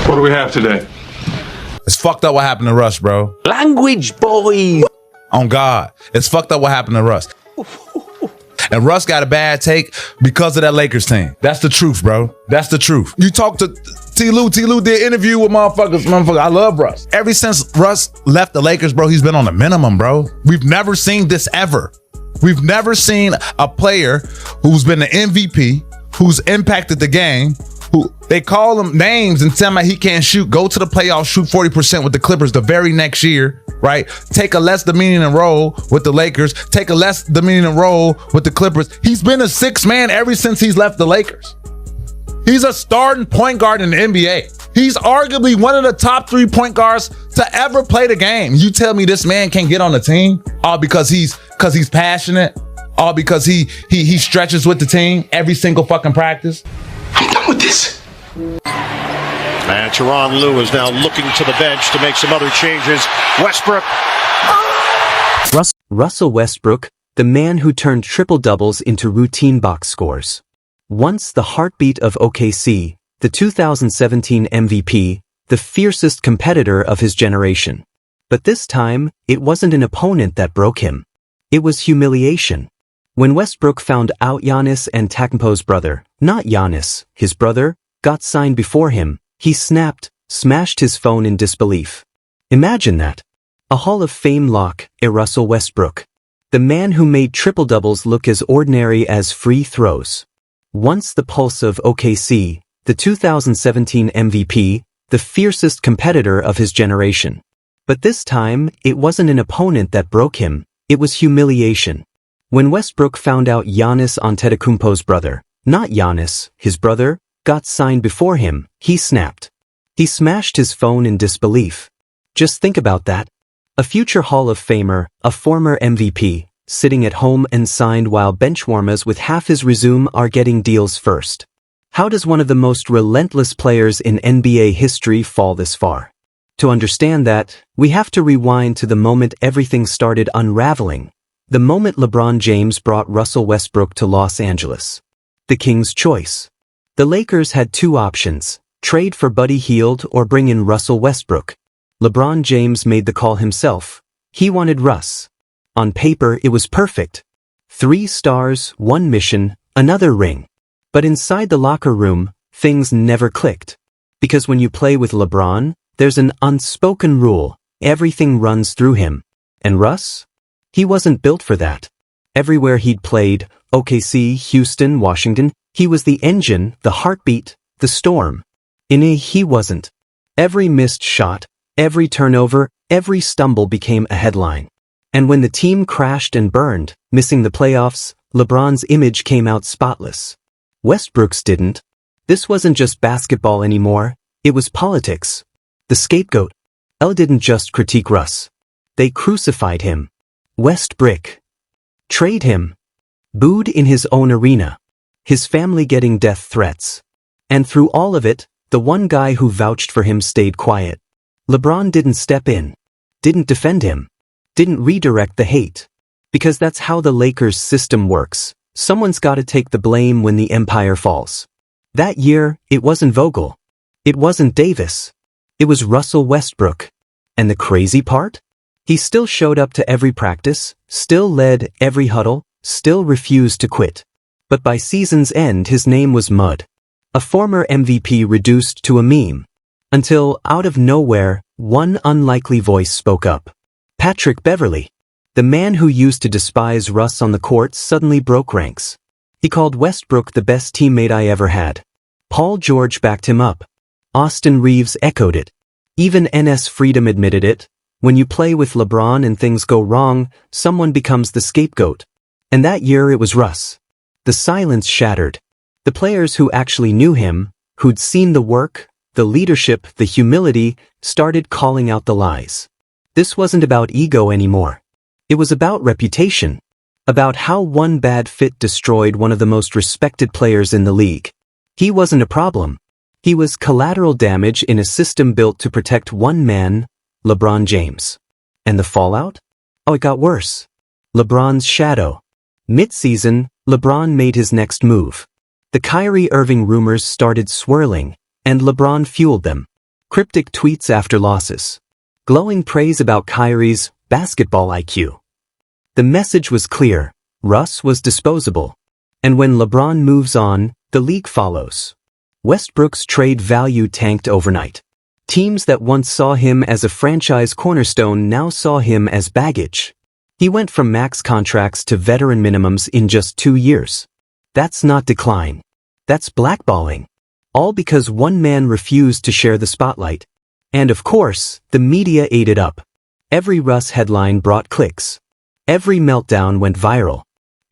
What do we have today? It's fucked up what happened to Russ, bro. Language, boy. On God. It's fucked up what happened to Russ. And Russ got a bad take because of that Lakers team. That's the truth, bro. That's the truth. You talk to T-Lou. T-Lou did interview with motherfuckers. I love Russ. Ever since Russ left the Lakers, bro, he's been on the minimum, bro. We've never seen this ever. We've never seen a player who's been the MVP, who's impacted the game, who they call him names and tell him he can't shoot, go to the playoffs, shoot 40% with the Clippers the very next year, right? Take a less demeaning role with the Lakers, take a less demeaning role with the Clippers. He's been a sixth man ever since he's left the Lakers. He's a starting point guard in the NBA. He's arguably one of the top 3 point guards to ever play the game. You tell me this man can't get on the team all because he's passionate, all because he stretches with the team every single fucking practice. I'm done with this. And Tyronn Lue is now looking to the bench to make some other changes. Westbrook. Russell Westbrook, the man who turned triple-doubles into routine box scores. Once the heartbeat of OKC, the 2017 MVP, the fiercest competitor of his generation. But this time, it wasn't an opponent that broke him. It was humiliation. When Westbrook found out Giannis Antetokounmpo's brother, not Giannis, his brother, got signed before him, he snapped, smashed his phone in disbelief. Imagine that. A Hall of Fame lock, Russell Westbrook. The man who made triple-doubles look as ordinary as free throws. Once the pulse of OKC, the 2017 MVP, the fiercest competitor of his generation. But this time, it wasn't an opponent that broke him, it was humiliation. When Westbrook found out Giannis Antetokounmpo's brother, not Giannis, his brother, got signed before him, he snapped. He smashed his phone in disbelief. Just think about that. A future Hall of Famer, a former MVP, sitting at home and signed while benchwarmers with half his resume are getting deals first. How does one of the most relentless players in NBA history fall this far? To understand that, we have to rewind to the moment everything started unraveling. The moment LeBron James brought Russell Westbrook to Los Angeles. The King's choice. The Lakers had 2 options, trade for Buddy Hield or bring in Russell Westbrook. LeBron James made the call himself. He wanted Russ. On paper, it was perfect. 3 stars, 1 mission, another ring. But inside the locker room, things never clicked. Because when you play with LeBron, there's an unspoken rule. Everything runs through him. And Russ? He wasn't built for that. Everywhere he'd played, OKC, Houston, Washington, he was the engine, the heartbeat, the storm. He wasn't. Every missed shot, every turnover, every stumble became a headline. And when the team crashed and burned, missing the playoffs, LeBron's image came out spotless. Westbrook's didn't. This wasn't just basketball anymore, it was politics. The scapegoat. Didn't just critique Russ. They crucified him. Westbrook. Trade him. Booed in his own arena. His family getting death threats. And through all of it, the one guy who vouched for him stayed quiet. LeBron didn't step in. Didn't defend him. Didn't redirect the hate. Because that's how the Lakers system works. Someone's gotta take the blame when the empire falls. That year, it wasn't Vogel. It wasn't Davis. It was Russell Westbrook. And the crazy part? He still showed up to every practice, still led every huddle, still refused to quit. But by season's end his name was mud. A former MVP reduced to a meme. Until, out of nowhere, one unlikely voice spoke up. Patrick Beverley. The man who used to despise Russ on the court suddenly broke ranks. He called Westbrook the best teammate I ever had. Paul George backed him up. Austin Reeves echoed it. Even NS Freedom admitted it. When you play with LeBron and things go wrong, someone becomes the scapegoat. And that year it was Russ. The silence shattered. The players who actually knew him, who'd seen the work, the leadership, the humility, started calling out the lies. This wasn't about ego anymore. It was about reputation. About how one bad fit destroyed one of the most respected players in the league. He wasn't a problem. He was collateral damage in a system built to protect one man, LeBron James. And the fallout? Oh, it got worse. LeBron's shadow. Mid-season, LeBron made his next move. The Kyrie Irving rumors started swirling, and LeBron fueled them. cryptic tweets after losses, glowing praise about Kyrie's basketball IQ. The message was clear: Russ was disposable. And when LeBron moves on, the league follows. Westbrook's trade value tanked overnight. Teams that once saw him as a franchise cornerstone now saw him as baggage. He went from max contracts to veteran minimums in just 2 years. That's not decline. That's blackballing. All because one man refused to share the spotlight. And of course, the media ate it up. Every Russ headline brought clicks. Every meltdown went viral.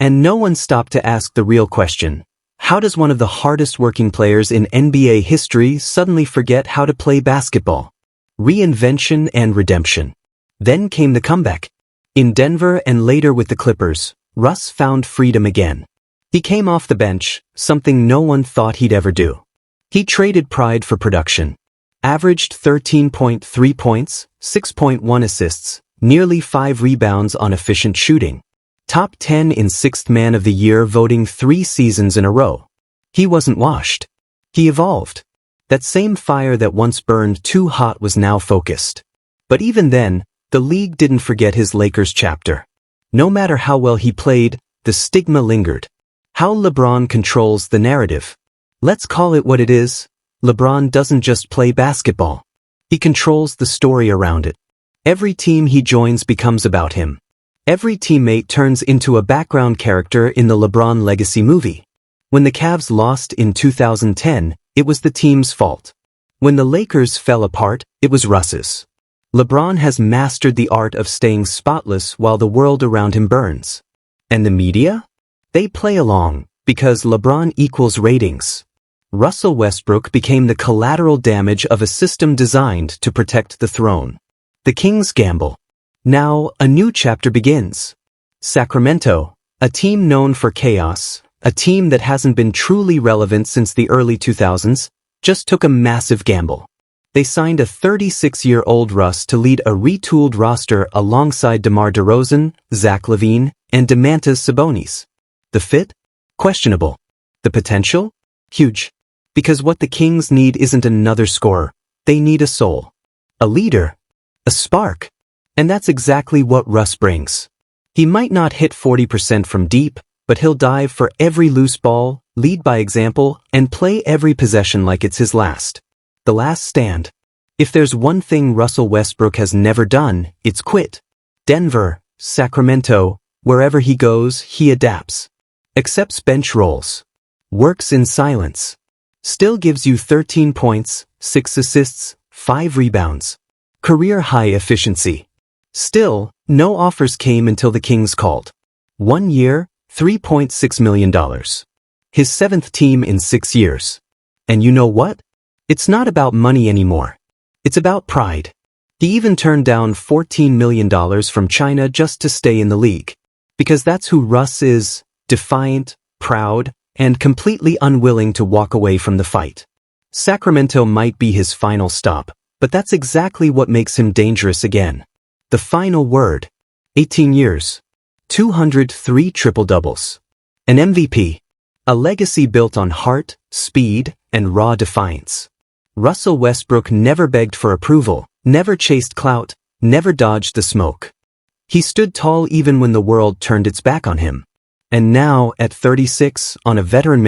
And no one stopped to ask the real question: how does one of the hardest working players in NBA history suddenly forget how to play basketball? Reinvention and redemption. Then came the comeback. In Denver and later with the Clippers, Russ found freedom again. He came off the bench, something no one thought he'd ever do. He traded pride for production. Averaged 13.3 points, 6.1 assists, nearly 5 rebounds on efficient shooting. Top 10 in 6th Man of the Year voting 3 seasons in a row. He wasn't washed. He evolved. That same fire that once burned too hot was now focused. But even then, the league didn't forget his Lakers chapter. No matter how well he played, the stigma lingered. How LeBron controls the narrative. Let's call it what it is. LeBron doesn't just play basketball. He controls the story around it. Every team he joins becomes about him. Every teammate turns into a background character in the LeBron legacy movie. When the Cavs lost in 2010, it was the team's fault. When the Lakers fell apart, it was Russ's. LeBron has mastered the art of staying spotless while the world around him burns. And the media? They play along, because LeBron equals ratings. Russell Westbrook became the collateral damage of a system designed to protect the throne. The Kings gamble. Now, a new chapter begins. Sacramento, a team known for chaos, a team that hasn't been truly relevant since the early 2000s, just took a massive gamble. They signed a 36-year-old Russ to lead a retooled roster alongside DeMar DeRozan, Zach LaVine, and Domantas Sabonis. The fit? Questionable. The potential? Huge. Because what the Kings need isn't another scorer. They need a soul. A leader. A spark. And that's exactly what Russ brings. He might not hit 40% from deep, but he'll dive for every loose ball, lead by example, and play every possession like it's his last. The last stand. If there's one thing Russell Westbrook has never done, it's quit. Denver, Sacramento, wherever he goes, he adapts. Accepts bench roles. Works in silence. Still gives you 13 points, 6 assists, 5 rebounds. Career high efficiency. Still, no offers came until the Kings called. 1 year, $3.6 million. His 7th team in 6 years. And you know what? It's not about money anymore. It's about pride. He even turned down $14 million from China just to stay in the league. Because that's who Russ is, defiant, proud, and completely unwilling to walk away from the fight. Sacramento might be his final stop, but that's exactly what makes him dangerous again. The final word. 18 years. 203 triple-doubles. An MVP. A legacy built on heart, speed, and raw defiance. Russell Westbrook never begged for approval, never chased clout, never dodged the smoke. He stood tall even when the world turned its back on him. And now, at 36, on a veteran